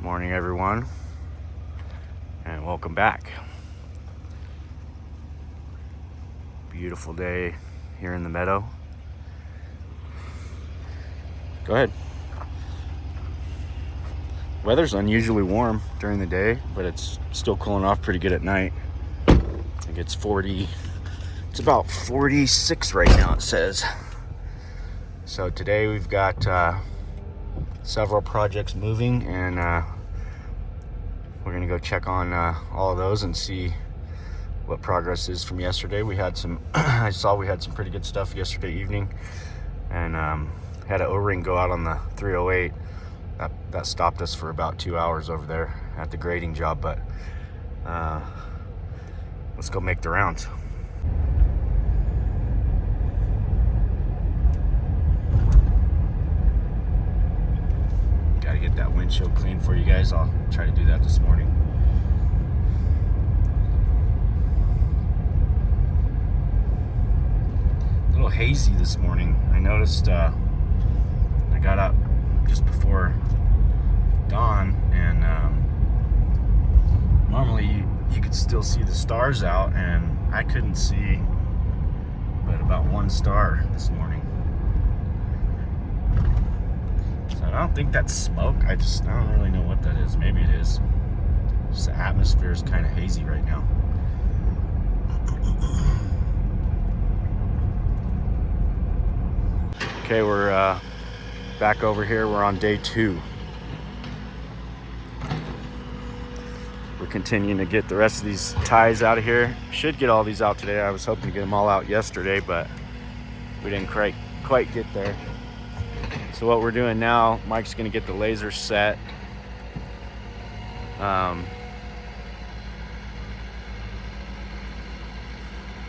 Morning, everyone, and welcome back. Beautiful day here in the meadow. Go ahead. Weather's unusually warm during the day, but it's still cooling off pretty good at night. I think it's about 46 right now, it says. So today we've got several projects moving, and we're gonna go check on all of those and see what progress is from yesterday. We had some I saw we had some pretty good stuff yesterday evening, and had an O-ring go out on the 308. That stopped us for about 2 hours over there at the grading job, but let's go make the rounds. Gotta get that windshield clean for you guys. I'll try to do that this morning. A little hazy this morning. I noticed I got up just before dawn, and normally you could still see the stars out, and I couldn't see but about one star this morning. So I don't think that's smoke. I don't really know what that is. Maybe it is. Just the atmosphere is kind of hazy right now. Okay, we're back over here. We're on day 2. We're continuing to get the rest of these ties out of here. Should get all these out today. I was hoping to get them all out yesterday, but we didn't quite get there. So what we're doing now, Mike's gonna get the laser set.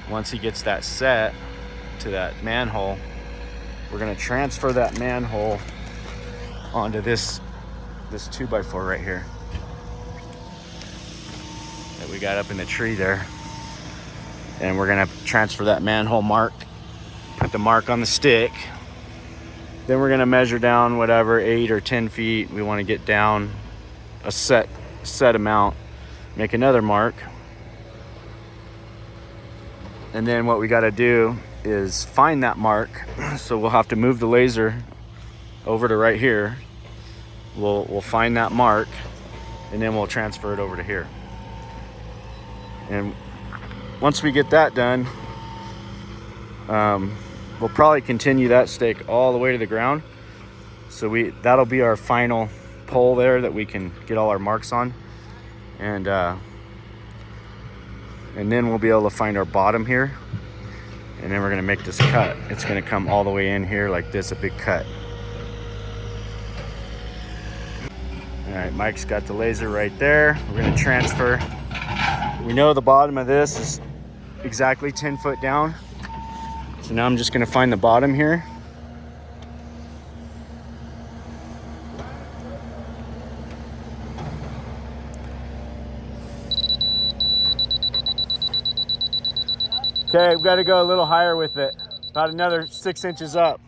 Once he gets that set to that manhole, we're gonna transfer that manhole onto this 2x4 right here that we got up in the tree there. And we're gonna transfer that manhole mark, put the mark on the stick. Then we're gonna measure down whatever 8 or 10 feet we wanna get down, a set amount, make another mark. And then what we gotta do is find that mark. So we'll have to move the laser over to right here. We'll find that mark, and then we'll transfer it over to here. And once we get that done, we'll probably continue that stake all the way to the ground. So that'll be our final pole there that we can get all our marks on. And then we'll be able to find our bottom here. And then we're gonna make this cut. It's gonna come all the way in here like this, a big cut. All right, Mike's got the laser right there. We're gonna transfer. We know the bottom of this is exactly 10 foot down. So now I'm just gonna find the bottom here. Okay, we've got to go a little higher with it. About another 6 inches up.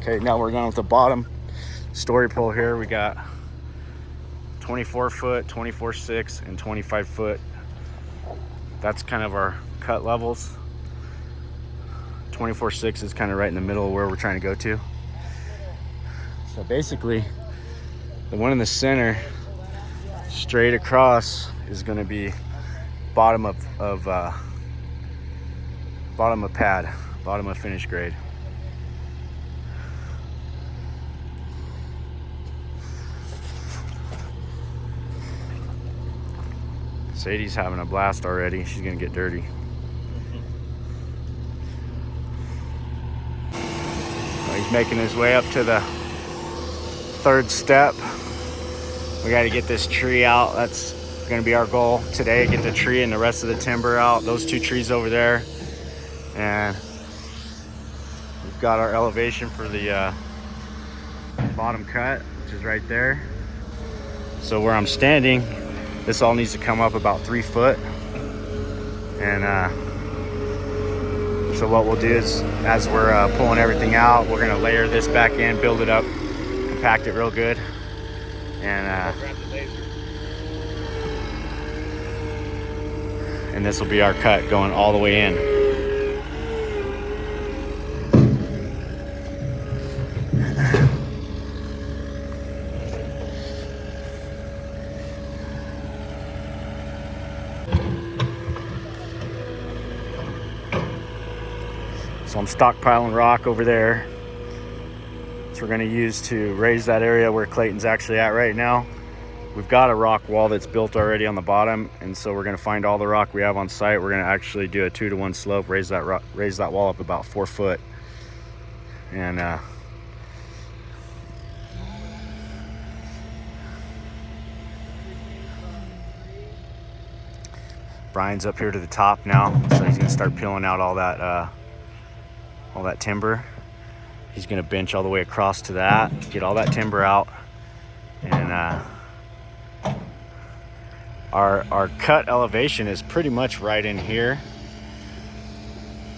Okay, now we're going with the bottom story pole here. We got 24 foot, 24.6, and 25 foot. That's kind of our cut levels. 24.6 is kind of right in the middle of where we're trying to go to. So basically, the one in the center, straight across, is going to be bottom of pad, bottom of finish grade. Sadie's having a blast already. She's gonna get dirty. So he's making his way up to the 3rd step. We got to get this tree out. That's going to be our goal today. Get the tree and the rest of the timber out. Those 2 trees over there, and we've got our elevation for the bottom cut, which is right there. So where I'm standing, this all needs to come up about 3 foot. And so what we'll do is, as we're pulling everything out, we're going to layer this back in, build it up compact it real good. And this will be our cut going all the way in. So I'm stockpiling rock over there. So we're gonna use to raise that area where Clayton's actually at right now. We've got a rock wall that's built already on the bottom, and so we're gonna find all the rock we have on site. We're gonna actually do a 2-to-1 slope, raise that wall up about 4 foot. And Brian's up here to the top now, so he's gonna start peeling out all that timber. He's gonna bench all the way across to that, get all that timber out, and our cut elevation is pretty much right in here.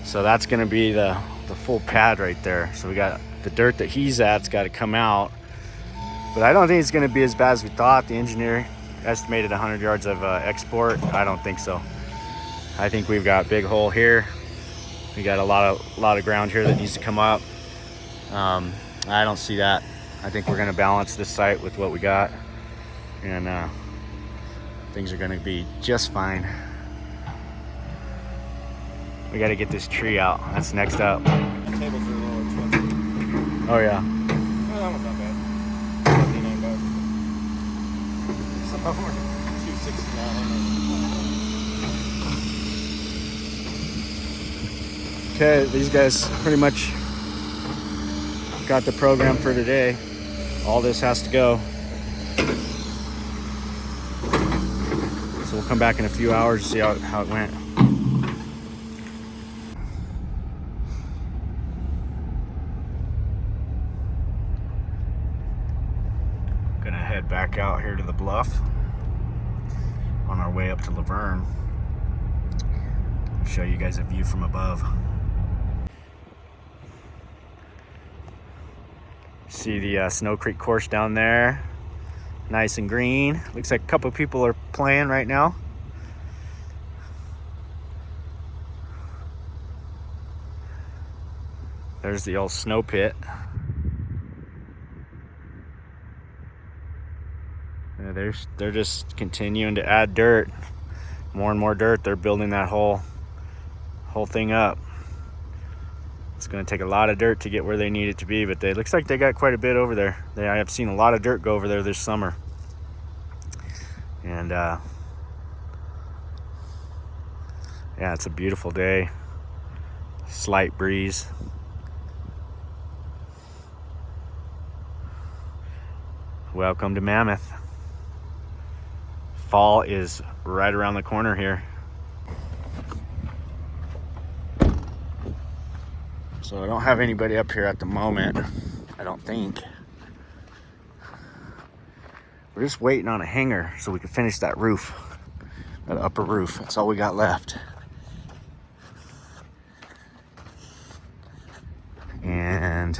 So that's gonna be the full pad right there. So we got the dirt that he's at's got to come out, but I don't think it's gonna be as bad as we thought. The engineer estimated 100 yards of export. I don't think so. I think we've got a big hole here. We got a lot of ground here that needs to come up. I don't see that. I think we're gonna balance this site with what we got, and things are gonna be just fine. We gotta get this tree out. That's next up. Tables are a little expensive. Oh yeah. Oh, that one's not bad. $59. Some of them are $269. Okay, these guys pretty much got the program for today. All this has to go. So we'll come back in a few hours to see how it went. Gonna head back out here to the bluff on our way up to Laverne. Show you guys a view from above. See the Snow Creek course down there, nice and green. Looks like a couple of people are playing right now. There's the old snow pit. Yeah, they're just continuing to add dirt, more and more dirt. They're building that whole thing up. It's going to take a lot of dirt to get where they need it to be, but it looks like they got quite a bit over there. I have seen a lot of dirt go over there this summer. And yeah, it's a beautiful day. Slight breeze. Welcome to Mammoth. Fall is right around the corner here. So I don't have anybody up here at the moment, I don't think. We're just waiting on a hanger so we can finish that roof, that upper roof. That's all we got left. And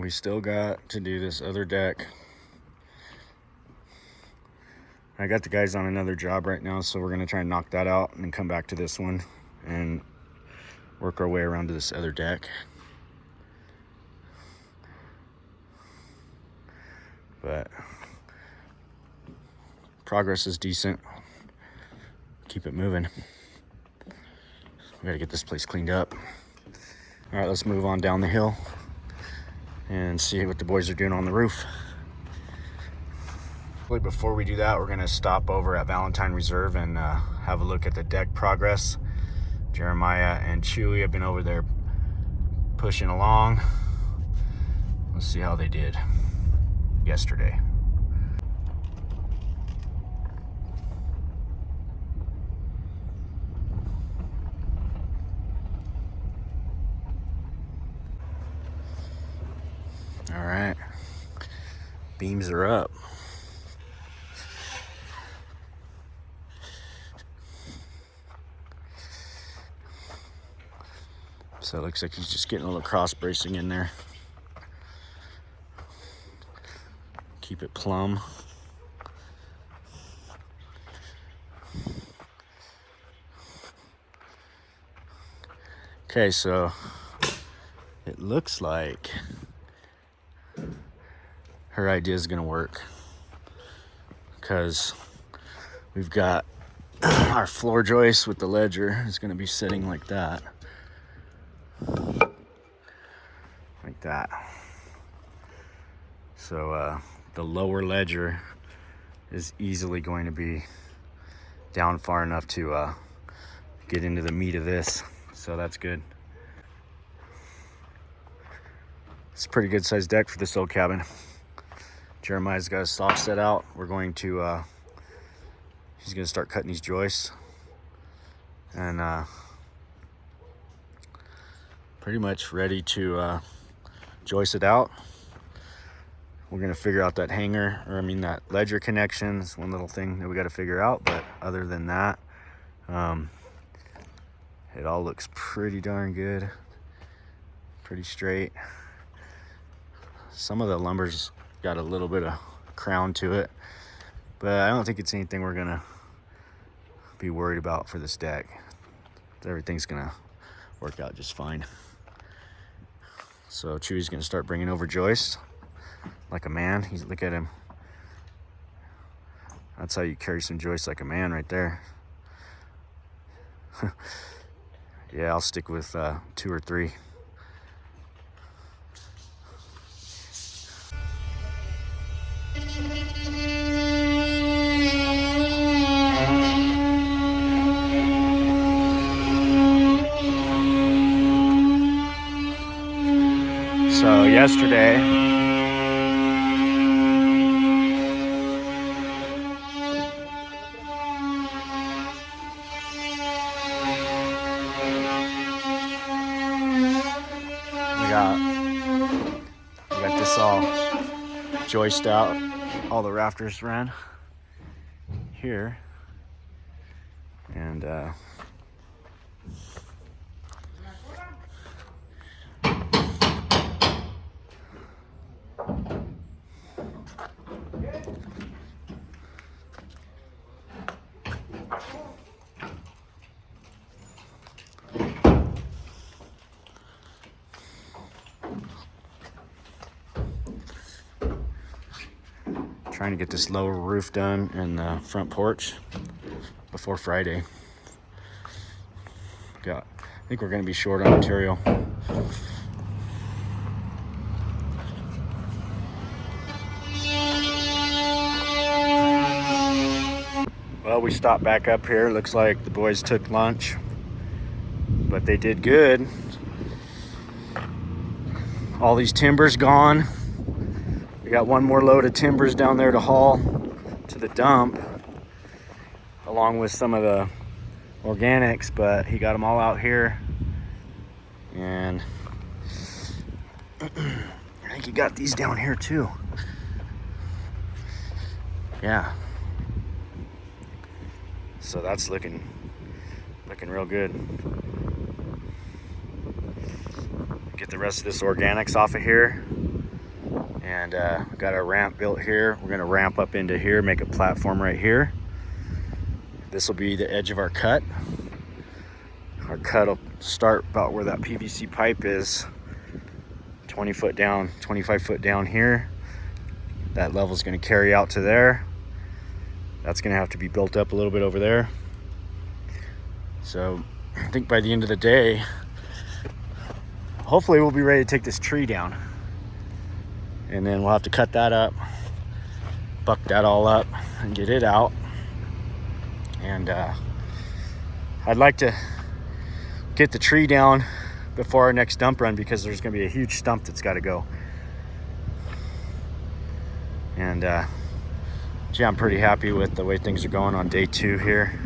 we still got to do this other deck. I got the guys on another job right now, so we're gonna try and knock that out and then come back to this one and work our way around to this other deck. But progress is decent. Keep it moving. We gotta get this place cleaned up. All right, let's move on down the hill and see what the boys are doing on the roof. Before we do that, we're gonna stop over at Valentine Reserve and have a look at the deck progress. Jeremiah and Chewy have been over there pushing along. Let's see how they did yesterday. All right, beams are up. So it looks like he's just getting a little cross bracing in there. Keep it plumb. Okay, so it looks like her idea is gonna work, because we've got our floor joist with the ledger is gonna be sitting like that. Like that. So the lower ledger is easily going to be down far enough to get into the meat of this. So that's good. It's a pretty good sized deck for this old cabin. Jeremiah's got a saw set out. We're going to, he's gonna start cutting these joists. And pretty much ready to joist it out. We're gonna figure out that hanger, or I mean that ledger connection. It's one little thing that we got to figure out, but other than that, it all looks pretty darn good, pretty straight. Some of the lumber's got a little bit of crown to it, but I don't think it's anything we're gonna be worried about for this deck. Everything's gonna work out just fine. So Chewy's gonna start bringing over joists like a man. Look at him. That's how you carry some joists like a man right there. Yeah, I'll stick with 2 or 3. So yesterday, we got this all joist out. All the rafters ran here, and trying to get this lower roof done and the front porch before Friday. I think we're going to be short on material. Well, we stopped back up here. Looks like the boys took lunch, but they did good. All these timbers gone. We got one more load of timbers down there to haul to the dump, along with some of the organics, but he got them all out here. And I think he got these down here too. Yeah. So that's looking real good. Get the rest of this organics off of here. And got a ramp built here. We're gonna ramp up into here, make a platform right here. This will be the edge of our cut. Our cut will start about where that PVC pipe is, 20 foot down, 25 foot down here. That level is gonna carry out to there. That's gonna have to be built up a little bit over there. So I think by the end of the day, hopefully we'll be ready to take this tree down. And then we'll have to cut that up, buck that all up, and get it out. And I'd like to get the tree down before our next dump run, because there's gonna be a huge stump that's gotta go. And yeah, I'm pretty happy with the way things are going on day 2 here.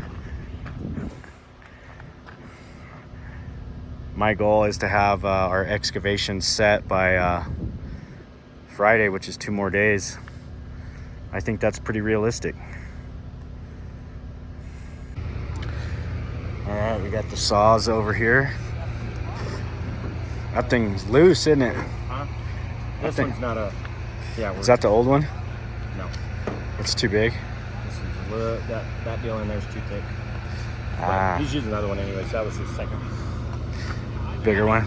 My goal is to have our excavation set by Friday, which is 2 more days. I think that's pretty realistic. All right, we got the saws over here. That thing's loose, isn't it? Huh? This one's not a... Yeah. Is that the old one? No. It's too big? This is a little... That deal in there's too thick. Ah. He's using another one anyways. That was his second. Bigger one.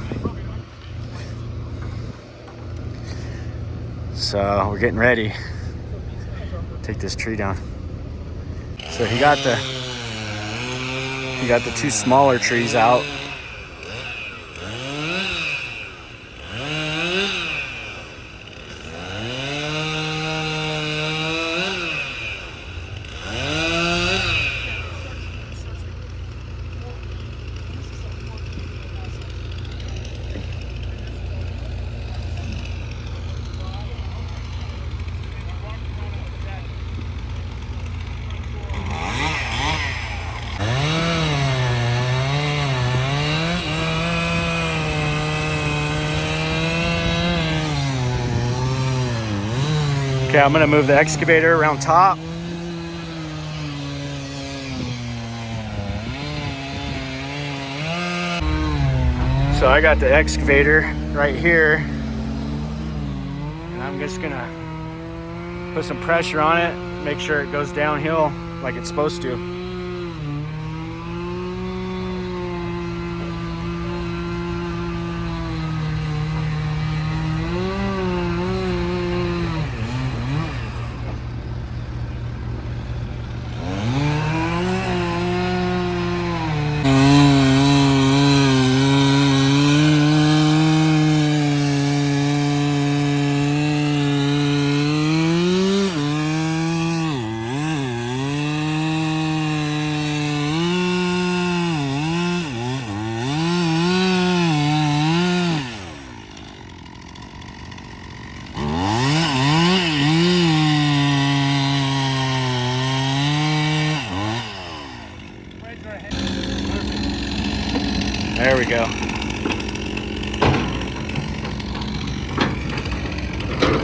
So we're getting ready. Take this tree down. So he got the 2 smaller trees out. Okay, I'm gonna move the excavator around top. So I got the excavator right here, and I'm just gonna put some pressure on it, make sure it goes downhill like it's supposed to. There we go.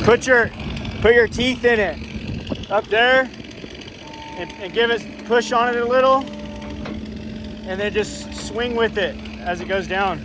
Put your teeth in it up there and give it, push on it a little, and then just swing with it as it goes down.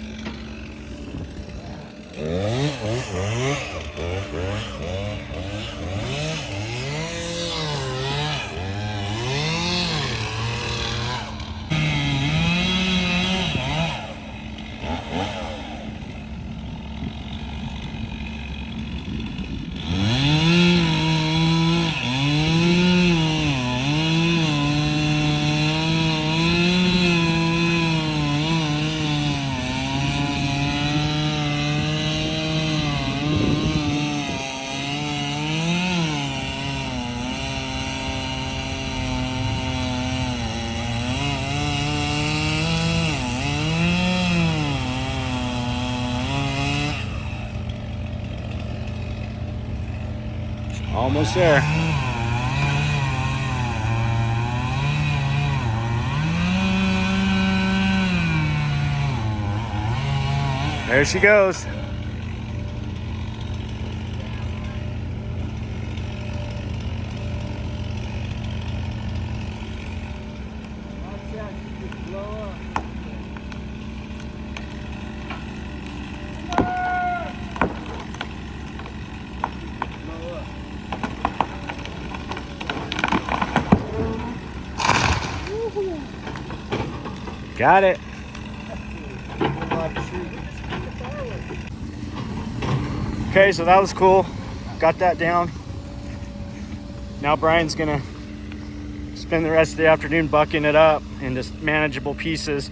Almost there. There she goes. Got it. Okay, so that was cool. Got that down. Now Brian's gonna spend the rest of the afternoon bucking it up into manageable pieces,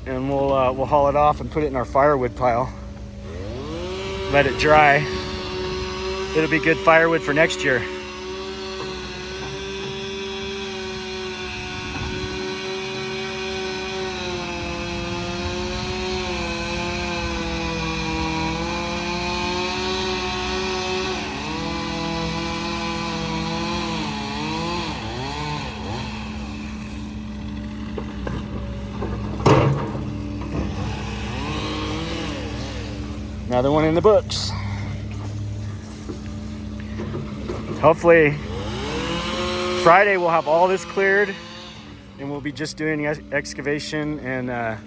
and we'll haul it off and put it in our firewood pile. Let it dry. It'll be good firewood for next year. Another one in the books. Hopefully Friday we'll have all this cleared and we'll be just doing excavation and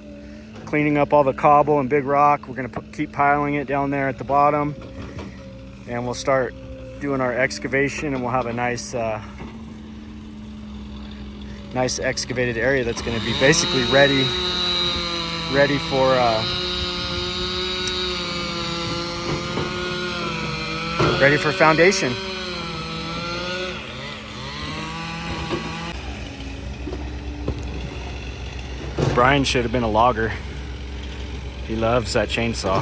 cleaning up all the cobble and big rock. We're gonna keep piling it down there at the bottom, and we'll start doing our excavation, and we'll have a nice nice excavated area that's gonna be basically ready for foundation. Brian should have been a logger. He loves that chainsaw.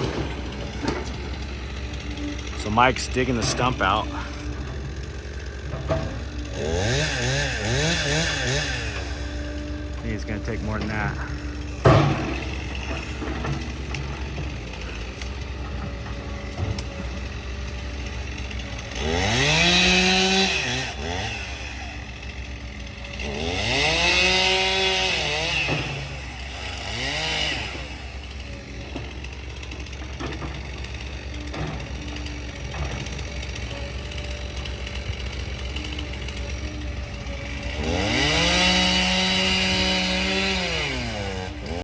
So Mike's digging the stump out. I think it's gonna take more than that.